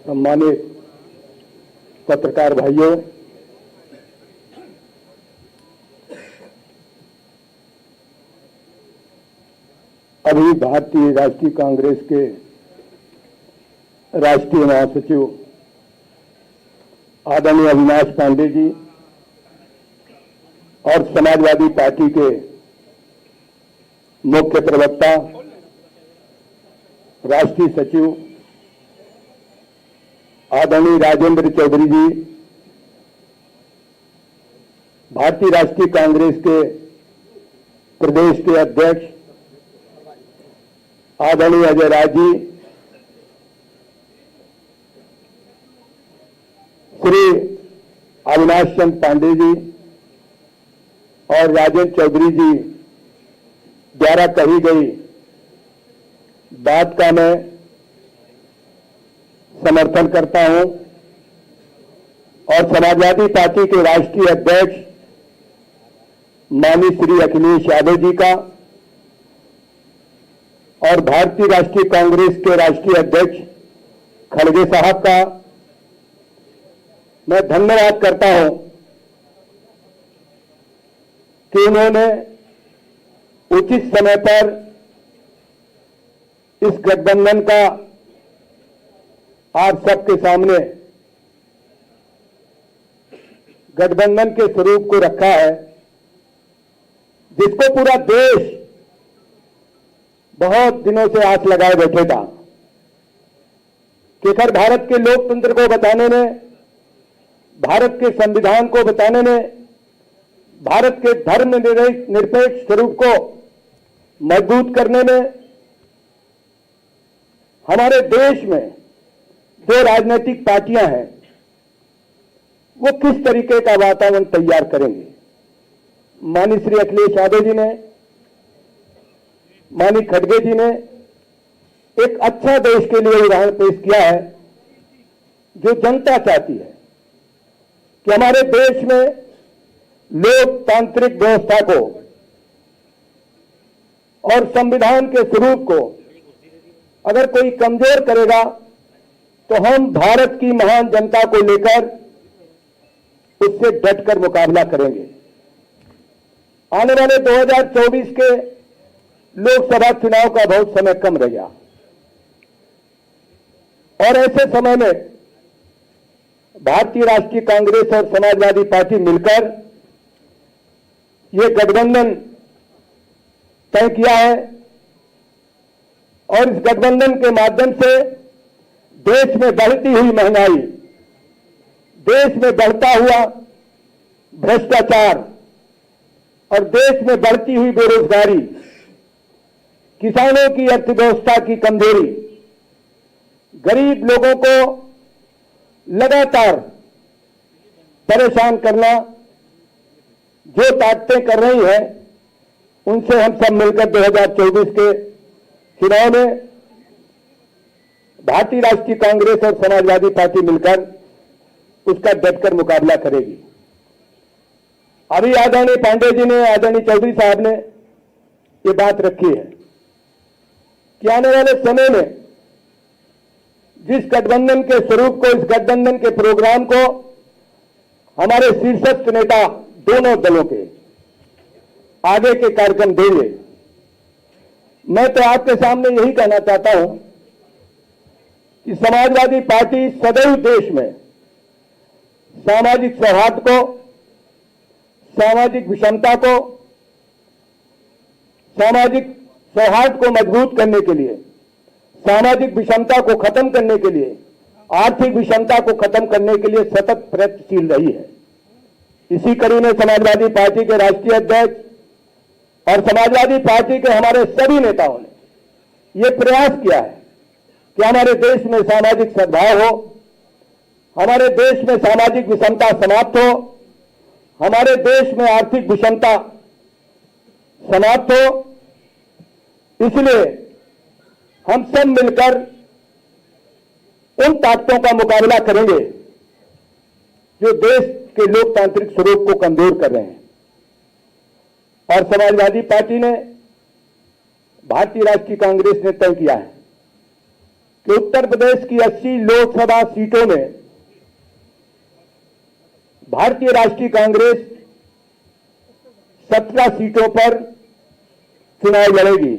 सम्मानित पत्रकार भाइयों, अभी भारतीय राष्ट्रीय कांग्रेस के राष्ट्रीय महासचिव आदरणीय अविनाश पांडे जी और समाजवादी पार्टी के मुख्य प्रवक्ता राष्ट्रीय सचिव आदरणीय राजेंद्र चौधरी जी, भारतीय राष्ट्रीय कांग्रेस के प्रदेश के अध्यक्ष आदरणीय अजय राज जी, श्री अविनाश चंद पांडे जी और राजेंद्र चौधरी जी द्वारा कही गई बात का मैं समर्थन करता हूं और समाजवादी पार्टी के राष्ट्रीय अध्यक्ष माननीय श्री अखिलेश यादव जी का और भारतीय राष्ट्रीय कांग्रेस के राष्ट्रीय अध्यक्ष खड़गे साहब का मैं धन्यवाद करता हूं कि उन्होंने उचित समय पर इस गठबंधन का आप सबके सामने गठबंधन के स्वरूप को रखा है, जिसको पूरा देश बहुत दिनों से आस लगाए बैठे था कि खैर भारत के लोकतंत्र को बताने में, भारत के संविधान को बताने में, भारत के धर्म निरपेक्ष स्वरूप को मजबूत करने में हमारे देश में जो राजनीतिक पार्टियां हैं वो किस तरीके का वातावरण तैयार करेंगे। माननीय श्री अखिलेश यादव जी ने, माननीय खड़गे जी ने एक अच्छा देश के लिए उदाहरण पेश किया है, जो जनता चाहती है कि हमारे देश में लोकतांत्रिक व्यवस्था को और संविधान के स्वरूप को अगर कोई कमजोर करेगा तो हम भारत की महान जनता को लेकर उससे डटकर मुकाबला करेंगे। आने वाले 2024 के लोकसभा चुनाव का बहुत समय कम रह गया और ऐसे समय में भारतीय राष्ट्रीय कांग्रेस और समाजवादी पार्टी मिलकर ये गठबंधन तय किया है और इस गठबंधन के माध्यम से देश में बढ़ती हुई महंगाई, देश में बढ़ता हुआ भ्रष्टाचार और देश में बढ़ती हुई बेरोजगारी, किसानों की अर्थव्यवस्था की कमजोरी, गरीब लोगों को लगातार परेशान करना, जो ताकतें कर रही हैं उनसे हम सब मिलकर 2024 के चुनाव में भारतीय राष्ट्रीय कांग्रेस और समाजवादी पार्टी मिलकर उसका डटकर मुकाबला करेगी। अभी आदरणीय पांडे जी ने, आदरणीय चौधरी साहब ने ये बात रखी है कि आने वाले समय में जिस गठबंधन के स्वरूप को, इस गठबंधन के प्रोग्राम को हमारे शीर्षस्थ नेता दोनों दलों के आगे के कार्यक्रम देंगे, मैं तो आपके सामने यही कहना चाहता हूं कि समाजवादी पार्टी सदैव देश में सामाजिक सौहार्द को, सामाजिक विषमता को, सामाजिक सौहार्द को मजबूत करने के लिए, सामाजिक विषमता को खत्म करने के लिए, आर्थिक विषमता को खत्म करने के लिए सतत प्रयत्नशील रही है। इसी कड़ी में समाजवादी पार्टी के राष्ट्रीय अध्यक्ष और समाजवादी पार्टी के हमारे सभी नेताओं ने यह प्रयास किया है कि हमारे देश में सामाजिक सद्भाव हो, हमारे देश में सामाजिक विषमता समाप्त हो, हमारे देश में आर्थिक विषमता समाप्त हो। इसलिए हम सब मिलकर उन ताकतों का मुकाबला करेंगे जो देश के लोकतांत्रिक स्वरूप को कमजोर कर रहे हैं। और समाजवादी पार्टी ने, भारतीय राष्ट्रीय कांग्रेस ने तय किया है कि उत्तर प्रदेश की 80 लोकसभा सीटों में भारतीय राष्ट्रीय कांग्रेस 17 सीटों पर चुनाव लड़ेगी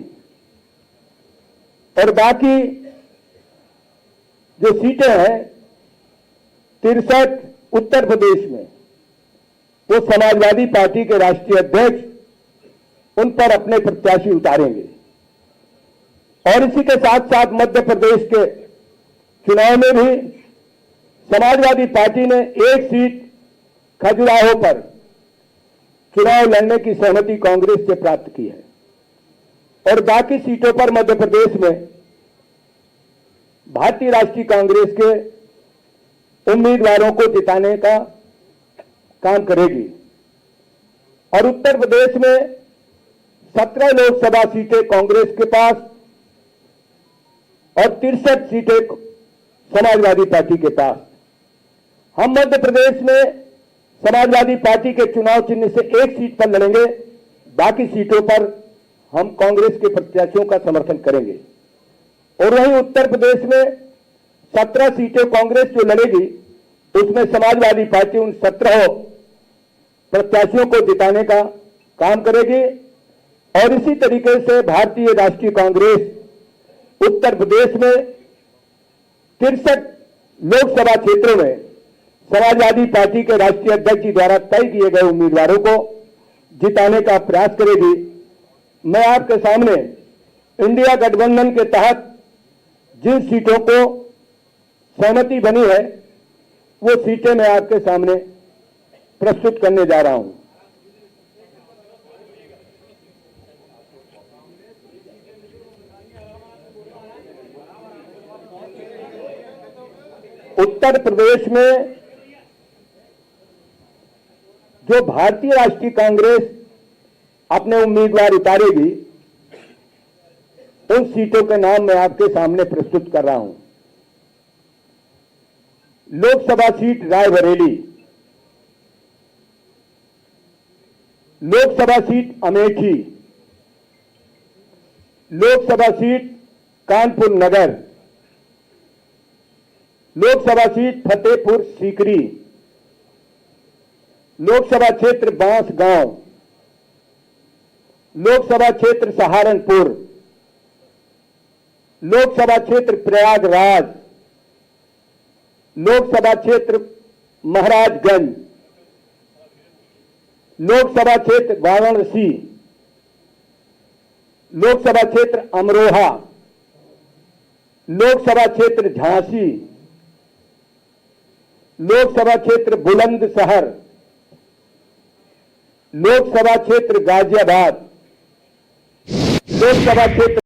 और बाकी जो सीटें हैं 63 उत्तर प्रदेश में वो समाजवादी पार्टी के राष्ट्रीय अध्यक्ष उन पर अपने प्रत्याशी उतारेंगे और इसी के साथ साथ मध्य प्रदेश के चुनाव में भी समाजवादी पार्टी ने एक सीट खजुराहो पर चुनाव लड़ने की सहमति कांग्रेस से प्राप्त की है और बाकी सीटों पर मध्य प्रदेश में भारतीय राष्ट्रीय कांग्रेस के उम्मीदवारों को जिताने का काम करेगी और उत्तर प्रदेश में 17 लोकसभा सीटें कांग्रेस के पास और 63 सीटें समाजवादी पार्टी के पास। हम मध्य प्रदेश में समाजवादी पार्टी के चुनाव चिन्ह से एक सीट पर लड़ेंगे, बाकी सीटों पर हम कांग्रेस के प्रत्याशियों का समर्थन करेंगे और वहीं उत्तर प्रदेश में 17 सीटें कांग्रेस जो लड़ेगी उसमें समाजवादी पार्टी उन 17 प्रत्याशियों को जिताने का काम करेगी और इसी तरीके से भारतीय राष्ट्रीय कांग्रेस उत्तर प्रदेश में 63 लोकसभा क्षेत्रों में समाजवादी पार्टी के राष्ट्रीय अध्यक्ष जी द्वारा तय किए गए उम्मीदवारों को जिताने का प्रयास करेगी। मैं आपके सामने इंडिया गठबंधन के तहत जिन सीटों को सहमति बनी है वो सीटें मैं आपके सामने प्रस्तुत करने जा रहा हूं। उत्तर प्रदेश में जो भारतीय राष्ट्रीय कांग्रेस अपने उम्मीदवार उतारेगी उन सीटों के नाम मैं आपके सामने प्रस्तुत कर रहा हूं। Lok Sabha seat Raebareli, Lok Sabha seat Amethi, Lok Sabha seat Kanpur Nagar, Lok Sabha seat Fatehpur Sikri, Lok Sabha क्षेत्र बांसगांव, लोकसभा क्षेत्र सहारनपुर, लोकसभा क्षेत्र प्रयागराज, लोकसभा क्षेत्र महाराजगंज, लोकसभा क्षेत्र वाराणसी, लोकसभा क्षेत्र अमरोहा, लोकसभा क्षेत्र झांसी, लोकसभा क्षेत्र बुलंदशहर, लोकसभा क्षेत्र गाजियाबाद, लोकसभा क्षेत्र